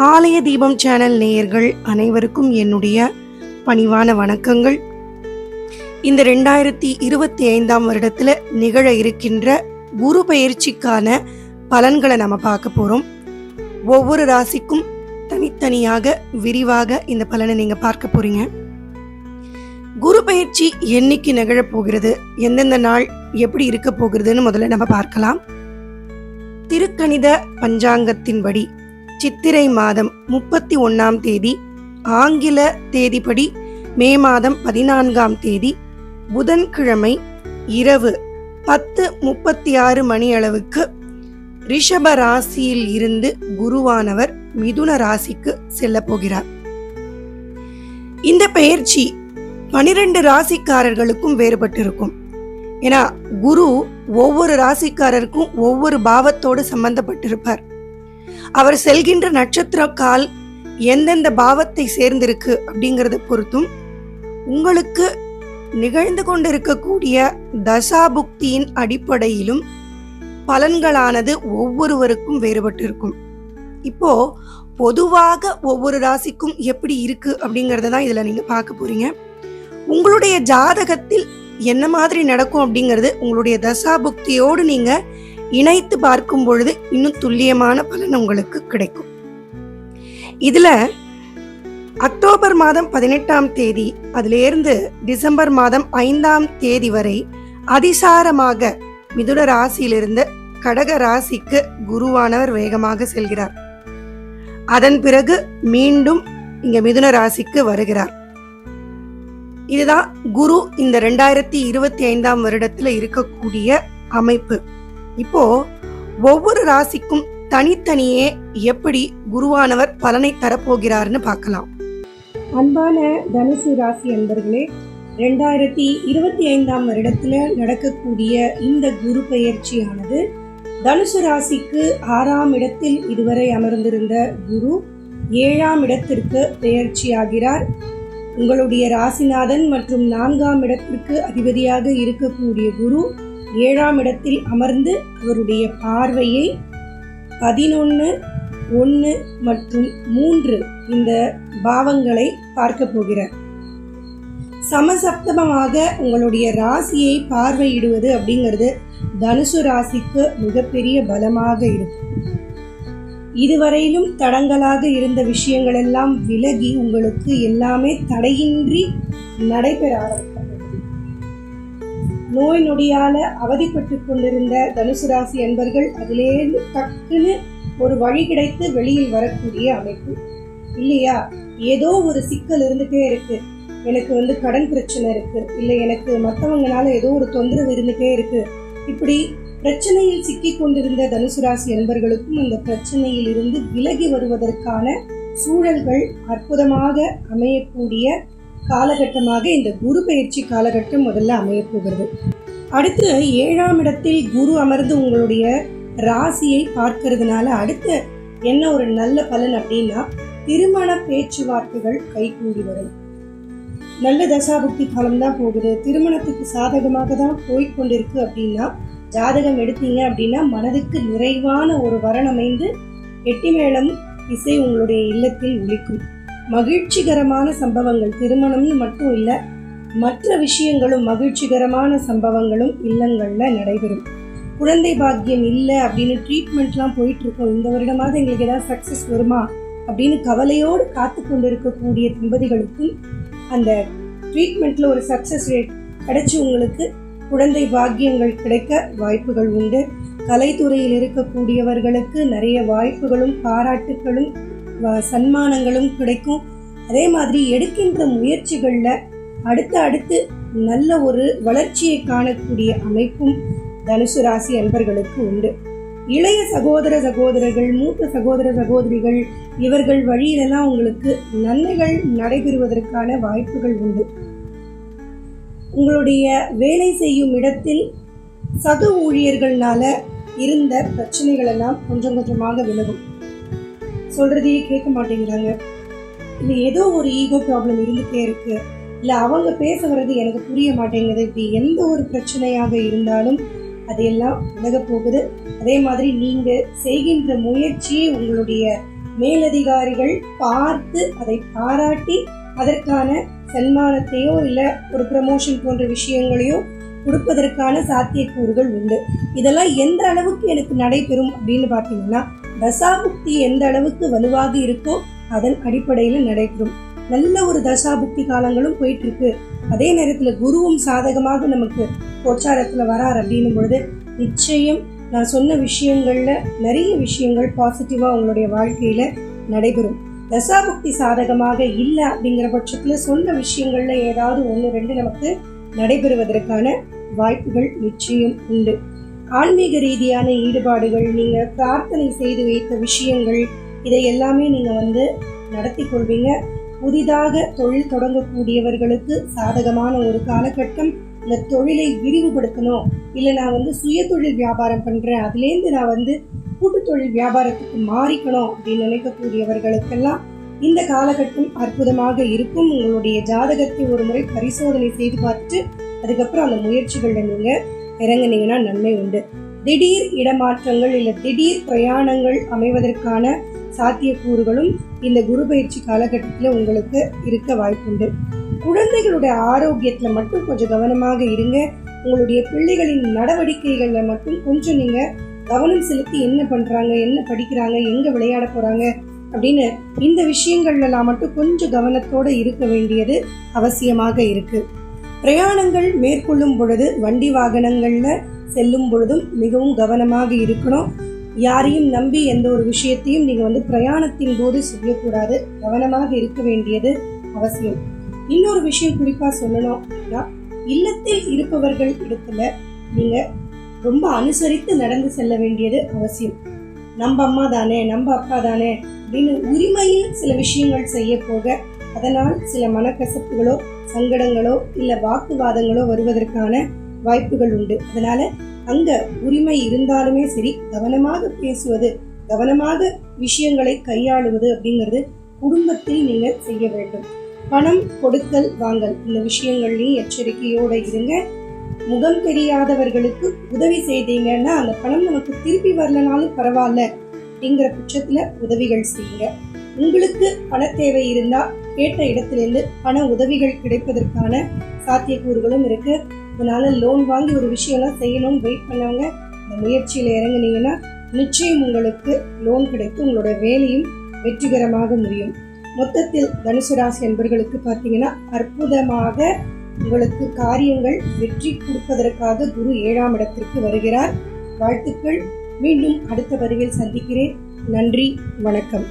ஆலய தீபம் சேனல் நேயர்கள் அனைவருக்கும் என்னுடைய பணிவான வணக்கங்கள். இந்த 2025 வருடத்தில் நிகழ இருக்கின்ற குரு பெயர்ச்சிக்கான பலன்களை நம்ம பார்க்க போகிறோம். ஒவ்வொரு ராசிக்கும் தனித்தனியாக விரிவாக இந்த பலனை நீங்கள் பார்க்க போகிறீங்க. குரு பெயர்ச்சி என்னைக்கு நிகழப் போகிறது, எந்தெந்த நாள் எப்படி இருக்க போகிறதுன்னு முதல்ல நம்ம பார்க்கலாம். திருக்கணித பஞ்சாங்கத்தின்படி சித்திரை மாதம் 31ஆம் தேதி, ஆங்கில தேதிப்படி மே மாதம் 14ஆம் தேதி புதன்கிழமை இரவு 10:36 மணி அளவுக்கு ரிஷப ராசியில் இருந்து குருவானவர் மிதுன ராசிக்கு செல்ல போகிறார். இந்த பெயர்ச்சி 12 ராசிக்காரர்களுக்கும் வேறுபட்டிருக்கும். ஏன்னா குரு ஒவ்வொரு ராசிக்காரருக்கும் ஒவ்வொரு பாவத்தோடு சம்பந்தப்பட்டிருப்பார். அவர் செல்கின்ற நட்சத்திர கால் எந்தெந்த பாவத்தை சேர்ந்திருக்கு அப்படிங்கிறத பொறுத்தும் உங்களுக்கு நிகழ்ந்து கொண்டிருக்கக்கூடிய தசாபுக்தியின் அடிப்படையிலும் பலன்களானது ஒவ்வொருவருக்கும் வேறுபட்டிருக்கும். இப்போ பொதுவாக ஒவ்வொரு ராசிக்கும் எப்படி இருக்கு அப்படிங்கறத தான் இதுல நீங்க பார்க்க போறீங்க. உங்களுடைய ஜாதகத்தில் என்ன மாதிரி நடக்கும் அப்படிங்கிறது உங்களுடைய தசாபுக்தியோடு நீங்க இணைத்து பார்க்கும் பொழுது இன்னும் துல்லியமான பலன் உங்களுக்கு கிடைக்கும். இதுல அக்டோபர் மாதம் 18ஆம் தேதி அதிலிருந்து டிசம்பர் மாதம் 5ஆம் தேதி வரை அதிசாரமாக மிதுன ராசியிலிருந்து கடக ராசிக்கு குருவானவர் வேகமாக செல்கிறார். அதன் பிறகு மீண்டும் இங்க மிதுன ராசிக்கு வருகிறார். இதுதான் குரு இந்த 2025 வருடத்துல இருக்கக்கூடிய அமைப்பு. இப்போ ஒவ்வொரு ராசிக்கும் தனித்தனியே எப்படி குருவானவர் பலனை தரப்போகிறார்னு பார்க்கலாம். அன்பான தனுசு ராசி அன்பர்களே, 2025 வருடத்துல நடக்கக்கூடிய இந்த குரு பெயர்ச்சியானது தனுசு ராசிக்கு 6ஆம் இடத்தில் இதுவரை அமர்ந்திருந்த குரு 7ஆம் இடத்திற்கு பெயர்ச்சியாகிறார். உங்களுடைய ராசிநாதன் மற்றும் 4ஆம் இடத்திற்கு அதிபதியாக இருக்கக்கூடிய குரு 7ஆம் இடத்தில் அமர்ந்து அவருடைய பார்வையை 11, 1 மற்றும் 3 இந்த பாவங்களை பார்க்க போகிறார். சமசப்தமமாக உங்களுடைய ராசியை பார்வையிடுவது அப்படிங்கிறது தனுசு ராசிக்கு மிகப்பெரிய பலமாக இருக்கும். இதுவரையிலும் தடங்களாக இருந்த விஷயங்கள் எல்லாம் விலகி உங்களுக்கு எல்லாமே தடையின்றி நடைபெற ஆரம்பித்தது. நோய் நொடியால அவதிப்பட்டு கொண்டிருந்த தனுசு ராசி அன்பர்கள் அதிலேருந்து டக்குன்னு ஒரு வழி கிடைத்து வெளியில் வரக்கூடிய அமைப்பு இல்லையா? ஏதோ ஒரு சிக்கல் இருந்துட்டே இருக்கு, எனக்கு கடன் பிரச்சனை இருக்கு, இல்லை எனக்கு மற்றவங்கனால ஏதோ ஒரு தொந்தரவு இருந்துட்டே இருக்கு, இப்படி பிரச்சனையில் சிக்கி கொண்டிருந்த தனுசு ராசி அன்பர்களுக்கும் அந்த பிரச்சனையில் இருந்து விலகி வருவதற்கான சூழல்கள் அற்புதமாக அமையக்கூடிய காலகட்டமாக இந்த குரு பயிற்சி காலகட்டம் முதல்ல அமையப்போகிறது. அடுத்து 7ஆம் இடத்தில் குரு அமர்ந்து உங்களுடைய ராசியை பார்க்கறதுனால அடுத்து என்ன ஒரு நல்ல பலன் அப்படின்னா, திருமண பேச்சுவார்த்தைகள் கைகூடி வரும். நல்ல தசாபுக்தி காலம்தான் போகுது, திருமணத்துக்கு சாதகமாக தான் போய்கொண்டிருக்கு அப்படின்னா ஜாதகம் எடுத்தீங்க அப்படின்னா மனதுக்கு நிறைவான ஒரு வரன் அமைந்து எட்டிமேளம் இசை உங்களுடைய இல்லத்தில் ஒலிக்கும். மகிழ்ச்சிகரமான சம்பவங்கள், திருமணம்னு மட்டும் இல்லை, மற்ற விஷயங்களும் மகிழ்ச்சிகரமான சம்பவங்களும் இல்லங்கள்ல நடைபெறும். குழந்தை பாக்கியம் இல்லை அப்படின்னு ட்ரீட்மெண்ட்லாம் போயிட்டு இருக்கோம், இந்த வருடமாவது எங்களுக்கு ஏதாவது சக்சஸ் வருமா அப்படின்னு கவலையோடு காத்து கொண்டு இருக்கக்கூடிய தம்பதிகளுக்கும் அந்த ட்ரீட்மெண்ட்ல ஒரு சக்சஸ் ரேட் கிடைச்சி உங்களுக்கு குழந்தை பாக்கியங்கள் கிடைக்க வாய்ப்புகள் உண்டு. கலைத்துறையில் இருக்கக்கூடியவர்களுக்கு நிறைய வாய்ப்புகளும் பாராட்டுகளும் சன்மானங்களும் கிடைக்கும். அதே மாதிரி எடுக்கின்ற முயற்சிகளில் அடுத்து நல்ல ஒரு வளர்ச்சியை காணக்கூடிய அமைப்பும் தனுசு ராசி அன்பர்களுக்கு உண்டு. இளைய சகோதர சகோதரர்கள், மூத்த சகோதர சகோதரிகள் இவர்கள் வழியிலெல்லாம் உங்களுக்கு நன்மைகள் நடைபெறுவதற்கான வாய்ப்புகள் உண்டு. உங்களுடைய வேலை செய்யும் இடத்தில் சக ஊழியர்களால இருந்த பிரச்சனைகள் எல்லாம் கொஞ்சம் கொஞ்சமாக விலகும். சொல்றதையே கேட்க மாட்டேங்கிறாங்க, இல்லை ஏதோ ஒரு ஈகோ ப்ராப்ளம் இருந்துட்டே இருக்கு, இல்லை அவங்க பேச வர்றது எனக்கு புரிய மாட்டேங்குது, இப்படி எந்த ஒரு பிரச்சனையாக இருந்தாலும் அதையெல்லாம் விலக போகுது. அதே மாதிரி நீங்க செய்கின்ற முயற்சியை உங்களுடைய மேலதிகாரிகள் பார்த்து அதை பாராட்டி அதற்கான சன்மானத்தையோ இல்ல ஒரு ப்ரமோஷன் போன்ற விஷயங்களையோ கொடுப்பதற்கான சாத்தியக்கூறுகள் உண்டு. இதெல்லாம் எந்த அளவுக்கு எனக்கு நடைபெறும் அப்படின்னு பார்த்தீங்கன்னா, தசாபுக்தி எந்த அளவுக்கு வலுவாக இருக்கோ அதன் அடிப்படையில் நடைபெறும். நல்ல ஒரு தசாபுக்தி காலங்களும் போயிட்டு இருக்கு, அதே நேரத்தில் குருவும் சாதகமாக நமக்கு கோச்சாரத்தில் வரார் அப்படின்னும் பொழுது நிச்சயம் நான் சொன்ன விஷயங்கள்ல நிறைய விஷயங்கள் பாசிட்டிவா உங்களுடைய வாழ்க்கையில நடைபெறும். தசாபுக்தி சாதகமாக இல்லை அப்படிங்கிற பட்சத்துல சொன்ன விஷயங்கள்ல ஏதாவது 1-2 நமக்கு நடைபெறுவதற்கான வாய்ப்புகள் நிச்சயம் உண்டு. ஆன்மீக ரீதியான ஈடுபாடுகள், நீங்க பிரார்த்தனை செய்து வைத்த விஷயங்கள், இதை எல்லாமே நீங்க நடத்தி கொள்வீங்க. புதிதாக தொழில் தொடங்கக்கூடியவர்களுக்கு சாதகமான ஒரு காலகட்டம். இந்த தொழிலை விரிவுபடுத்தணும், இல்லை நான் சுய தொழில் வியாபாரம் பண்றேன், அதுலேருந்து நான் கூட்டு தொழில் வியாபாரத்துக்கு மாறிக்கணும் அப்படின்னு நினைக்கக்கூடியவர்களுக்கெல்லாம் இந்த காலகட்டம் அற்புதமாக இருக்கும். உங்களுடைய ஜாதகத்தை ஒரு முறை பரிசோதனை செய்து பார்த்துட்டு அதுக்கப்புறம் அந்த முயற்சிகளில் நீங்க இறங்குனீங்கன்னா நன்மை உண்டு. திடீர் இடமாற்றங்கள் இல்லை திடீர் பிரயாணங்கள் அமைவதற்கான சாத்தியக்கூறுகளும் இந்த குரு பயிற்சி காலகட்டத்தில் உங்களுக்கு இருக்க வாய்ப்புண்டு. குழந்தைகளுடைய ஆரோக்கியத்துல மட்டும் கொஞ்சம் கவனமாக இருங்க. உங்களுடைய பிள்ளைகளின் நடவடிக்கைகள்ல மட்டும் கொஞ்சம் நீங்க கவனம் செலுத்தி என்ன பண்றாங்க, என்ன படிக்கிறாங்க, எங்க விளையாட போறாங்க அப்படின்னு இந்த விஷயங்கள்லாம் மட்டும் கொஞ்சம் கவனத்தோட இருக்க வேண்டியது அவசியமாக இருக்கு. பிரயாணங்கள் மேற்கொள்ளும் பொழுது வண்டி வாகனங்கள்ல செல்லும் பொழுதும் மிகவும் கவனமாக இருக்கணும். யாரையும் நம்பி எந்த ஒரு விஷயத்தையும் நீங்க பிரயாணத்தின் போது செய்யக்கூடாது, கவனமாக இருக்க வேண்டியது அவசியம். இன்னொரு விஷயம் குறிப்பா சொல்லணும் அப்படின்னா, இல்லத்தில் இருப்பவர்கள் இடத்துல நீங்க ரொம்ப அனுசரித்து நடந்து செல்ல வேண்டியது அவசியம். நம்ம அம்மா தானே, நம்ம அப்பா தானே அப்படின்னு உரிமையில் சில விஷயங்கள் செய்ய போக அதனால் சில மனக்கசப்புகளோ சங்கடங்களோ இல்ல வாக்குவாதங்களோ வருவதற்கான வாய்ப்புகள் உண்டு. அதனால அங்க உரிமை இருந்தாலுமே சரி, கவனமாக பேசுவது, கவனமாக விஷயங்களை கையாளுவது அப்படிங்கிறது குடும்பத்தில் நீங்க செய்ய வேண்டும். பணம் கொடுக்கல் வாங்கல் இந்த விஷயங்கள்லையும் எச்சரிக்கையோட இருங்க. முகம் தெரியாதவர்களுக்கு உதவி செய்தீங்கன்னா அந்த பணம் நமக்கு திருப்பி வரலனாலும் பரவாயில்ல அப்படிங்கிற பட்சத்துல உதவிகள் செய்யுங்க. உங்களுக்கு பண தேவை இருந்தா கேட்ட இடத்திலிருந்து பண உதவிகள் கிடைப்பதற்கான சாத்தியக்கூறுகளும் இருக்கு. அதனால லோன் வாங்கி ஒரு விஷயம்லாம் செய்யணும்னு வெயிட் பண்ணவங்க இந்த முயற்சியில இறங்குனீங்கன்னா நிச்சயம் உங்களுக்கு லோன் கிடைத்து உங்களோட வேலையும் வெற்றிகரமாக முடியும். மொத்தத்தில் தனுசு ராசி அன்பர்களுக்கு பார்த்தீங்கன்னா அற்புதமாக உங்களுக்கு காரியங்கள் வெற்றி கொடுப்பதற்காக குரு 7ஆம் இடத்திற்கு வருகிறார். வாழ்த்துக்கள். மீண்டும் அடுத்த பதிவில் சந்திக்கிறேன். நன்றி, வணக்கம்.